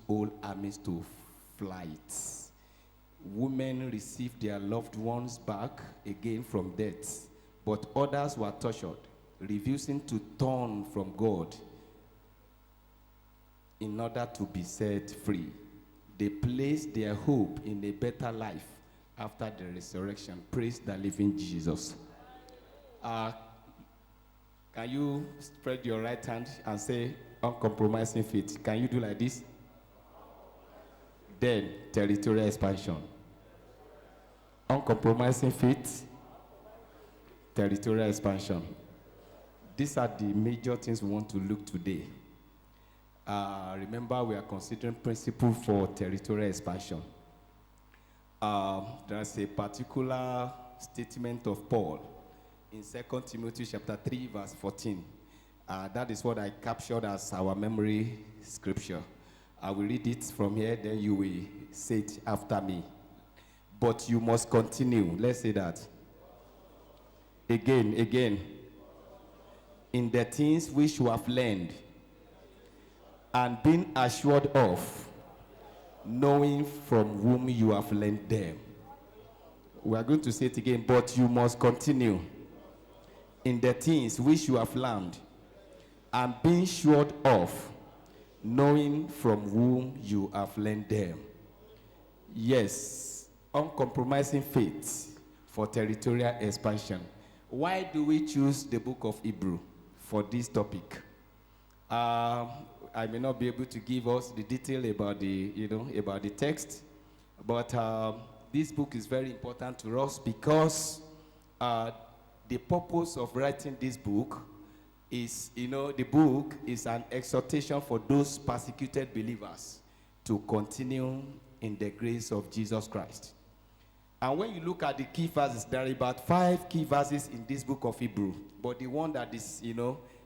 whole armies to flight. Women received their loved ones back again from death, but others were tortured, refusing to turn from God in order to be set free. They placed their hope in a better life after the resurrection. Praise the living Jesus. Can you spread your right hand and say, uncompromising faith? Can you do like this? Then, territorial expansion. Uncompromising faith, territorial expansion. These are the major things we want to look today. Remember, we are considering principle for territorial expansion. There's a particular statement of Paul in 2 Timothy chapter 3, verse 14. That is what I captured as our memory scripture. I will read it from here, then you will say it after me. But you must continue. Let's say that. Again. In the things which you have learned and been assured of, knowing from whom you have learned them. We are going to say it again. But you must continue in the things which you have learned and been assured of, knowing from whom you have learned them. Yes, uncompromising faith for territorial expansion. Why do we choose the book of Hebrew for this topic? I may not be able to give us the detail about the text, but this book is very important to us because the purpose of writing this book is, the book is an exhortation for those persecuted believers to continue in the grace of Jesus Christ. And when you look at the key verses, there are about 5 key verses in this book of Hebrew. But the one that is,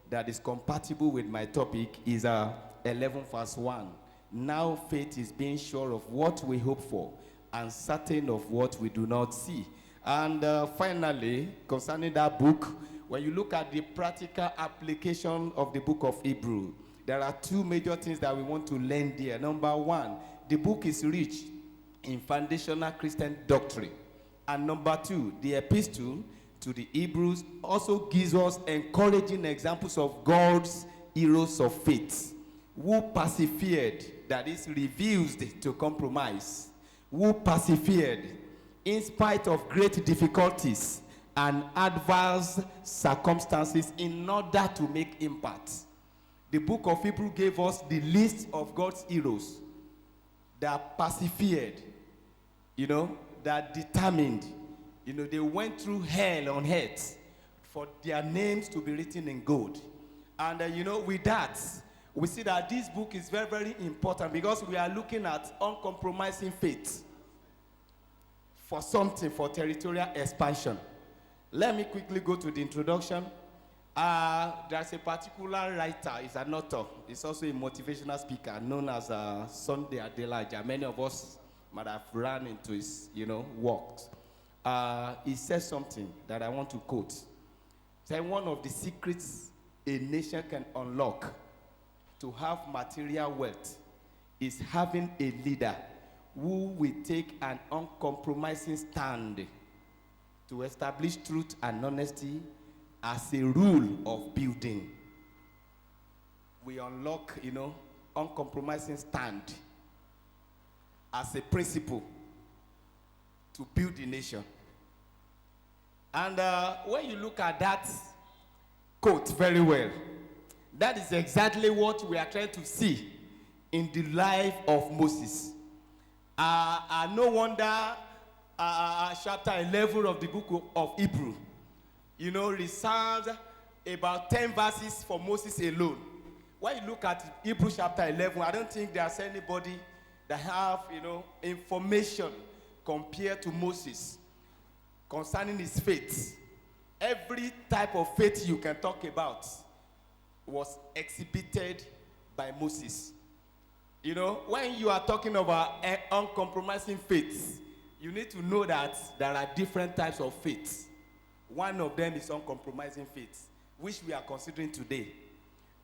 that is compatible with my topic is 11 verse 1. Now faith is being sure of what we hope for and certain of what we do not see. And finally, concerning that book, when you look at the practical application of the book of Hebrew, there are 2 major things that we want to learn there. Number 1, the book is rich in foundational Christian doctrine. And number 2, the epistle to the Hebrews also gives us encouraging examples of God's heroes of faith who persevered, that is, refused to compromise, who persevered in spite of great difficulties and adverse circumstances in order to make impact. The book of Hebrew gave us the list of God's heroes that persevered, that determined, they went through hell on earth for their names to be written in gold. And, with that, we see that this book is very, very important because we are looking at uncompromising faith for something, for territorial expansion. Let me quickly go to the introduction. There's a particular writer, he's an author, he's also a motivational speaker known as Sunday Adelakun. Many of us might have run into his, works. He says something that I want to quote. Saying one of the secrets a nation can unlock to have material wealth is having a leader who will take an uncompromising stand to establish truth and honesty as a rule of building. We unlock, uncompromising stand as a principle to build the nation. And when you look at that quote very well, that is exactly what we are trying to see in the life of Moses. No wonder chapter 11 of the book of Hebrew, reserves about 10 verses for Moses alone. When you look at Hebrew chapter 11, I don't think there's anybody that have, information compared to Moses concerning his faith. Every type of faith you can talk about was exhibited by Moses. When you are talking about uncompromising faith, you need to know that there are different types of faith. One of them is uncompromising faith, which we are considering today.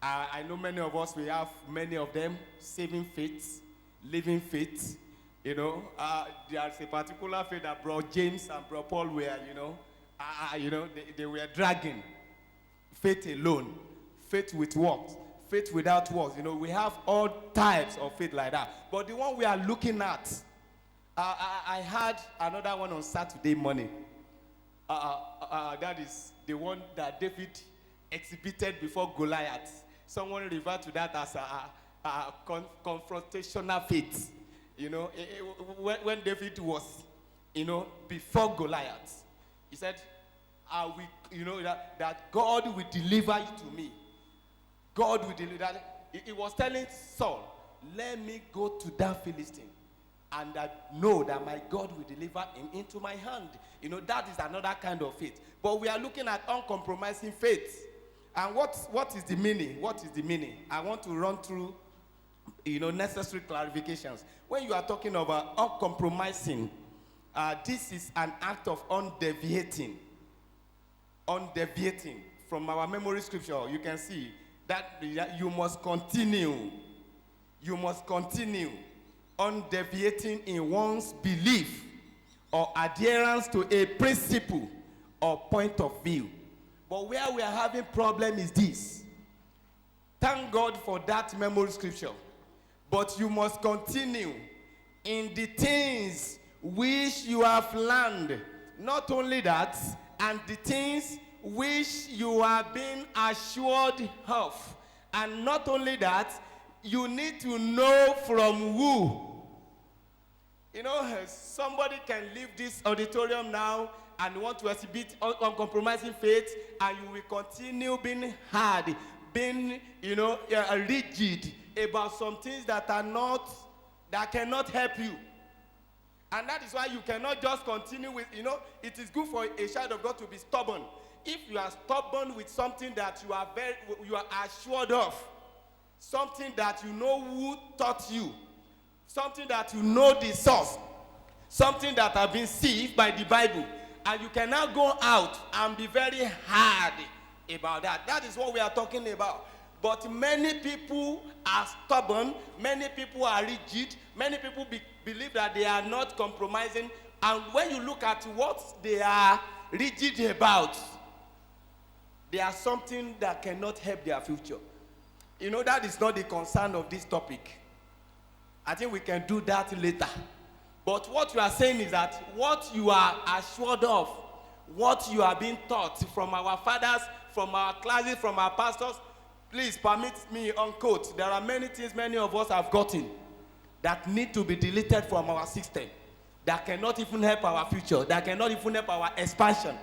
I know many of us, we have many of them, saving faith, living faith. There's a particular faith that Bro James and Bro Paul were, they were dragging. Faith alone, faith with works, faith without works. We have all types of faith like that. But the one we are looking at, I had another one on Saturday morning. That is the one that David exhibited before Goliath. Someone referred to that as a confrontational faith. When David was, before Goliath, he said, that God will deliver you to me. God will deliver. He was telling Saul, let me go to that Philistine, and I know that my God will deliver him into my hand. That is another kind of faith. But we are looking at uncompromising faith. And what is the meaning? What is the meaning? I want to run through, necessary clarifications. When you are talking about uncompromising, this is an act of undeviating from our memory scripture. You can see that you must continue undeviating in one's belief or adherence to a principle or point of view. But where we are having problem is this. Thank God for that memory scripture. But you must continue in the things which you have learned. Not only that, and the things which you are being assured of. And not only that, you need to know from who. Somebody can leave this auditorium now and want to exhibit uncompromising faith, and you will continue being hard, being, rigid about some things that cannot help you. And that is why you cannot just continue with, it is good for a child of God to be stubborn. If you are stubborn with something that you are assured of, something that you know who taught you, something that you know the source, something that has been sealed by the Bible, and you can now go out and be very hard about that. That is what we are talking about. But many people are stubborn, many people are rigid, many people believe that they are not compromising, and when you look at what they are rigid about, they are something that cannot help their future. That is not the concern of this topic. I think we can do that later. But what you are saying is that what you are assured of, what you are being taught from our fathers, from our classes, from our pastors, please permit me unquote. There are many things many of us have gotten that need to be deleted from our system, that cannot even help our future, that cannot even help our expansion.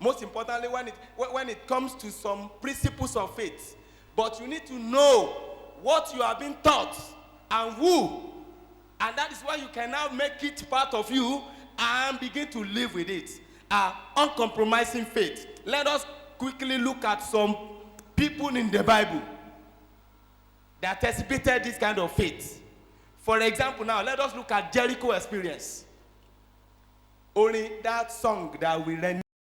Most importantly, when it comes to some principles of faith. But you need to know what you are being taught and who. And that is why you can now make it part of you and begin to live with it. Uncompromising faith. Let us quickly look at some people in the Bible that exhibited this kind of faith. For example, now let us look at Jericho experience. Only that song that we learn.